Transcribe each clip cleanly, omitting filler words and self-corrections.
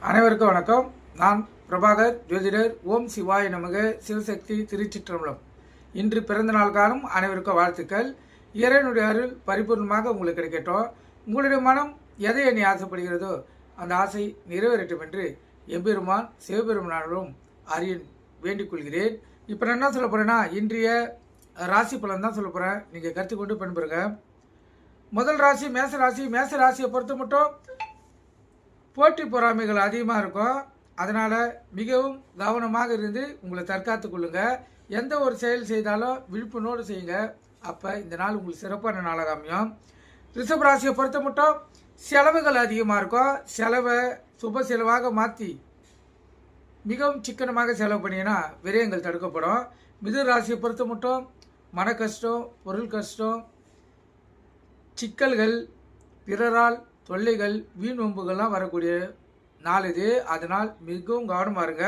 அனைவருக்கும் வணக்கம். நான் பிரபாகர் ஜோதிடர். ஓம் சிவாய நமக. சிவசக்தி திருச்சிற்றம்பலம். இன்று பிறந்த நாள் காலம் அனைவருக்கும் வாழ்த்துக்கள். இறைவனுடைய அருள் பரிபூர்ணமாக உங்களுக்கு கிடைக்கட்டும். உங்களுடைய மனம் எதை எண்ணி ஆசைப்படுகிறதோ அந்த ஆசை நிறைவேறட்டும் என்று எம்பெருமான் சிவபெருமானும் அரியன் வேண்டிக் கொள்கிறேன். இப்போ நான் என்ன சொல்ல போறேன்னா, இன்றைய ராசி பலன் தான் சொல்ல போறேன். நீங்கள் கற்றுக்கொண்டு பயன்பெறுங்க. முதல் ராசி மேச ராசி. மேச ராசியை பொறுத்த மட்டும் போட்டி பொறாமைகள் அதிகமாக இருக்கும். அதனால் மிகவும் கவனமாக இருந்து உங்களை தற்காத்து கொள்ளுங்க. எந்த ஒரு செயல் செய்தாலும் விழிப்புணர்வோடு செய்யுங்க. அப்போ இந்த நாள் உங்களுக்கு சிறப்பான நாளாக அமையும். ரிஷப ராசியை பொறுத்த மட்டும் செலவுகள் அதிகமாக இருக்கும். செலவை சுப செலவாக மாற்றி மிகவும் சிக்கனமாக செலவு பண்ணிங்கன்னா விரயங்கள் தடுக்கப்படும். மிதுன ராசியை பொறுத்த மட்டும் மன கஷ்டம், பொருள் கஷ்டம், சிக்கல்கள், பிறரால் தொல்லைகள், வீண் வம்புகள்லாம் வரக்கூடிய நாள் இது. அதனால் மிகவும் கவனமாக இருங்க.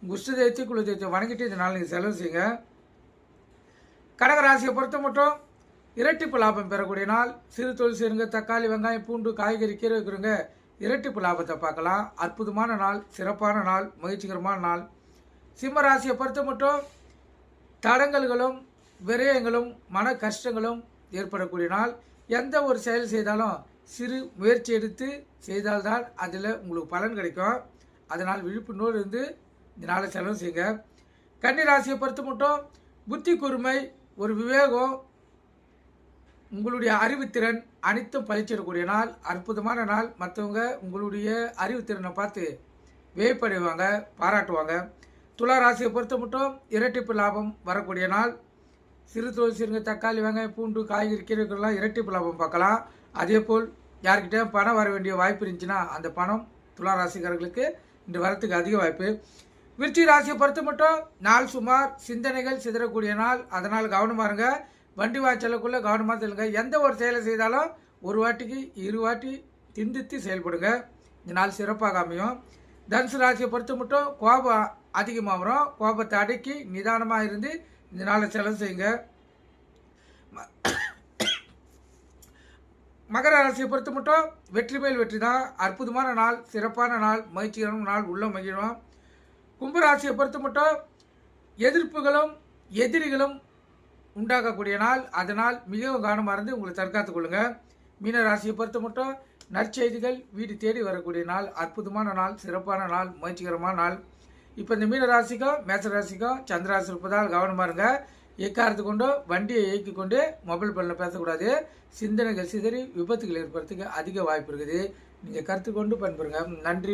உங்கள் உஷ்ட தெய்வத்தை குல தெய்வத்தை வணங்கிட்டு இந்த நாள் நீங்கள் செலவு செய்யுங்க. கடகராசியை பொறுத்த மட்டும் இரட்டிப்பு லாபம் பெறக்கூடிய நாள். சிறு தொழில் செய்யுங்க. தக்காளி, வெங்காயம், பூண்டு, காய்கறி, கீரை வைக்கிறவங்க இரட்டிப்பு லாபத்தை பார்க்கலாம். அற்புதமான நாள், சிறப்பான நாள், மகிழ்ச்சிகரமான நாள். சிம்ம ராசியை பொறுத்த மட்டும் தடங்கல்களும் விரயங்களும் மன கஷ்டங்களும் ஏற்படக்கூடிய நாள். எந்த ஒரு செயல் செய்தாலும் சிறு முயற்சி எடுத்து செய்தால்தான் அதில் உங்களுக்கு பலன் கிடைக்கும். அதனால் விழிப்புணர்வோடு இருந்து இந்த நாளை செலவு செய்யுங்க. கன்னி ராசியை பொறுத்த மட்டும் புத்தி கூர்மை, ஒரு விவேகம், உங்களுடைய அறிவுத்திறன் அனைத்தும் பழிச்சிடக்கூடிய நாள். அற்புதமான நாள். மற்றவங்க உங்களுடைய அறிவுத்திறனை பார்த்து வியப்படைவாங்க, பாராட்டுவாங்க. துலா ராசியை பொறுத்த மட்டும் இரட்டிப்பு லாபம் வரக்கூடிய நாள். சிறு தொழில் செய்யுங்க. தக்காளி, வெங்காயம், பூண்டு, காய்கறி, கீரைகள்லாம் இரட்டிப்பு லாபம் பார்க்கலாம். அதே போல் யார்கிட்ட பணம் வர வேண்டிய வாய்ப்பு இருந்துச்சுன்னா அந்த பணம் துலா ராசிக்காரர்களுக்கு இந்த வரத்துக்கு அதிக வாய்ப்பு. விருச்சிக ராசியை பொறுத்த மட்டும் நாள் சுமார் சிந்தனைகள் சிதறக்கூடிய நாள். அதனால் கவனமாக இருங்க. வண்டி வாய்ச்சலுக்குள்ளே கவனமாக செல்லுங்க. எந்த ஒரு செயலை செய்தாலும் ஒரு வாட்டிக்கு இரு வாட்டி சிந்தித்து செயல்படுங்க. இந்த நாள் சிறப்பாக அமையும். தனுசு ராசியை பொறுத்த மட்டும் கோபம் அதிகமாக வரும். கோபத்தை அடக்கி நிதானமாக இருந்து இந்த நாளை செலவு செய்யுங்க. மகர ராசியை பொறுத்த மட்டும் வெற்றி மேல் வெற்றி தான். அற்புதமான நாள், சிறப்பான நாள், மகிழ்ச்சிகரமான நாள், உள்ள மகிழும். கும்பராசியை பொறுத்த மட்டும் எதிர்ப்புகளும் எதிரிகளும் உண்டாக்கக்கூடிய நாள். அதனால் மிகவும் கவனமாக இருந்து உங்களை தற்காத்துக் கொள்ளுங்க. மீன ராசியை பொறுத்த மட்டும் நற்செய்திகள் வீடு தேடி வரக்கூடிய நாள். அற்புதமான நாள், சிறப்பான நாள், மகிழ்ச்சிகரமான நாள். இப்போ இந்த மீன ராசிக்கும் மேச ராசிக்கும் சந்திராசி இருப்பதால் கவனமாக இருங்க. எக்காரத்து கொண்டோ வண்டியை இயக்கி கொண்டு மொபைல் ஃபோனில் பேசக்கூடாது. சிந்தனைகள் சிதறி விபத்துகள் ஏற்படுறதுக்கு அதிக வாய்ப்பு இருக்குது. நீங்கள் கருத்து கொண்டு பயன்பெறுங்க. நன்றி.